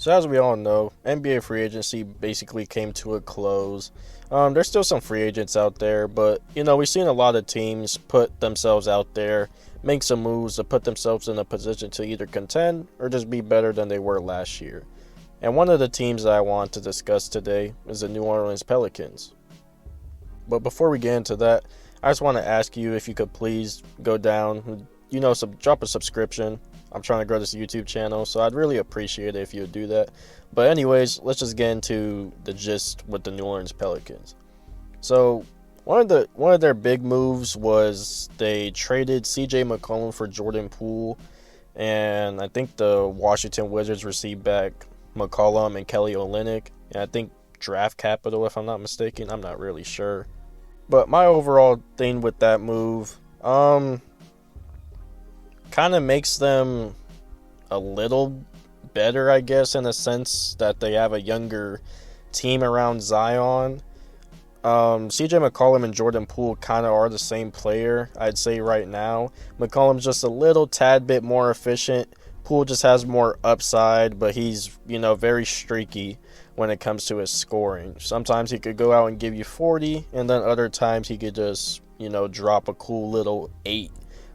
So as we all know, NBA free agency basically came to a close. There's still some free agents out there, but we've seen a lot of teams put themselves out there, make some moves to put themselves in a position to either contend or just be better than they were last year. And one of the teams that I want to discuss today is the New Orleans Pelicans. But before we get into that, I just want to ask you if you could please go down, drop a subscription. I'm trying to grow this YouTube channel, so I'd really appreciate it if you would do that. But anyways, let's just get into the gist with the New Orleans Pelicans. So one of their big moves was they traded CJ McCollum for Jordan Poole, and I think the Washington Wizards received back McCollum and Kelly Olynyk, and I think draft capital, if I'm not mistaken. I'm not really sure. But my overall thing with that move, kind of makes them a little better, I guess, in a sense that they have a younger team around Zion. CJ McCollum and Jordan Poole kind of are the same player, I'd say right now. McCollum's just a little tad bit more efficient. Poole just has more upside, but he's, very streaky when it comes to his scoring. Sometimes he could go out and give you 40, and then other times he could just, drop a cool little 8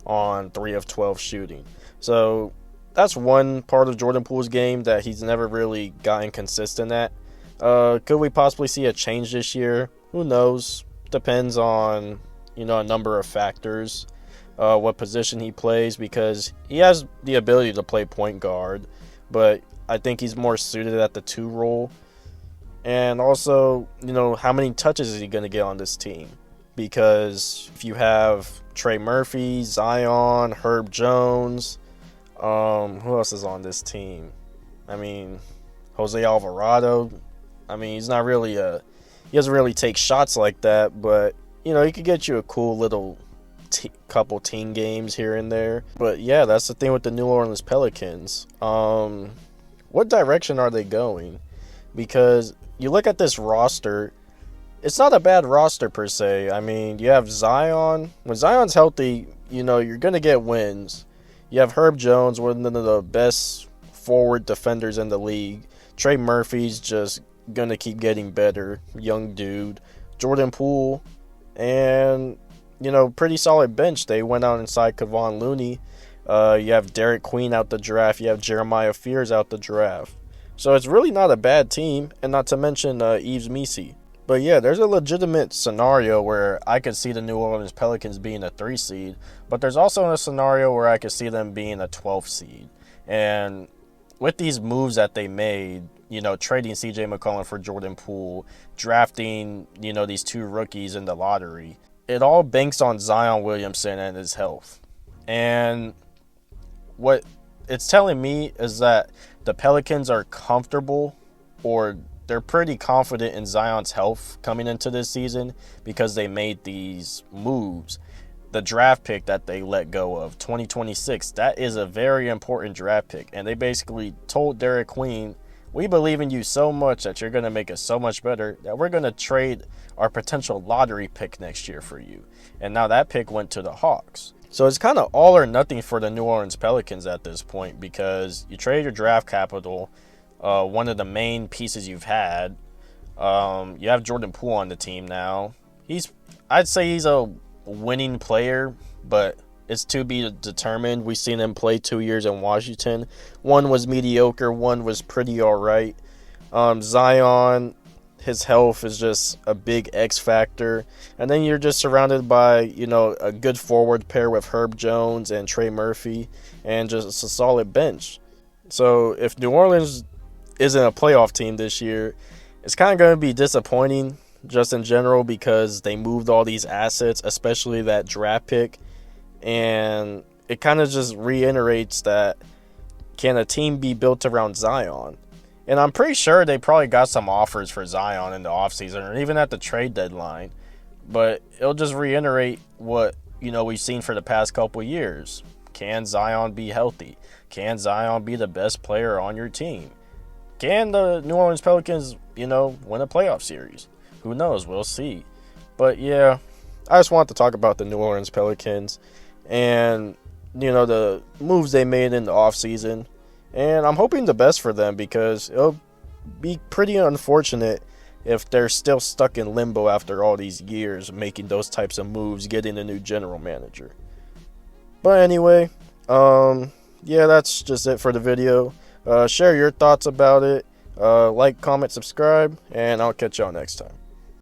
on 3 of 12 shooting. So that's one part of Jordan Poole's game that he's never really gotten consistent at. Could we possibly see a change this year? Who knows? Depends on, a number of factors. What position he plays, because he has the ability to play point guard, but I think he's more suited at the 2 role. And also, how many touches is he going to get on this team? Because if you have Trey Murphy, Zion, Herb Jones, who else is on this team? Jose Alvarado. He's not really he doesn't really take shots like that, but he could get you a cool little couple team games here and there. But yeah, that's the thing with the New Orleans Pelicans. What direction are they going? Because you look at this roster, it's not a bad roster per se. You have Zion. When Zion's healthy, you're going to get wins. You have Herb Jones, one of the best forward defenders in the league. Trey Murphy's just going to keep getting better. Young dude. Jordan Poole. And, pretty solid bench. They went out and signed Kevon Looney. You have Derek Queen out the draft. You have Jeremiah Fears out the draft. So it's really not a bad team. And not to mention Yves Missi. But yeah, there's a legitimate scenario where I could see the New Orleans Pelicans being a 3 seed, but there's also a scenario where I could see them being a 12 seed. And with these moves that they made, trading CJ McCollum for Jordan Poole, drafting, these 2 rookies in the lottery, it all banks on Zion Williamson and his health. And what it's telling me is that the Pelicans are comfortable, or they're pretty confident in Zion's health coming into this season because they made these moves. The draft pick that they let go of, 2026, that is a very important draft pick. And they basically told Derek Queen, we believe in you so much that you're going to make us so much better that we're going to trade our potential lottery pick next year for you. And now that pick went to the Hawks. So it's kind of all or nothing for the New Orleans Pelicans at this point, because you trade your draft capital, one of the main pieces you've had. You have Jordan Poole on the team now. I'd say he's a winning player, but it's to be determined. We've seen him play 2 years in Washington. One was mediocre, one was pretty all right. Zion, his health is just a big X factor. And then you're just surrounded by, a good forward pair with Herb Jones and Trey Murphy, and just a solid bench. So if New Orleans isn't a playoff team this year, it's kind of going to be disappointing just in general, because they moved all these assets, especially that draft pick, and it kind of just reiterates that, can a team be built around Zion? And I'm pretty sure they probably got some offers for Zion in the offseason or even at the trade deadline, but it'll just reiterate what we've seen for the past couple years. Can Zion be healthy? Can Zion be the best player on your team? Can the New Orleans Pelicans, win a playoff series? Who knows? We'll see. But yeah, I just wanted to talk about the New Orleans Pelicans and, the moves they made in the offseason. And I'm hoping the best for them, because it'll be pretty unfortunate if they're still stuck in limbo after all these years making those types of moves, getting a new general manager. But anyway, yeah, that's just it for the video. Share your thoughts about it. Like, comment, subscribe, and I'll catch y'all next time.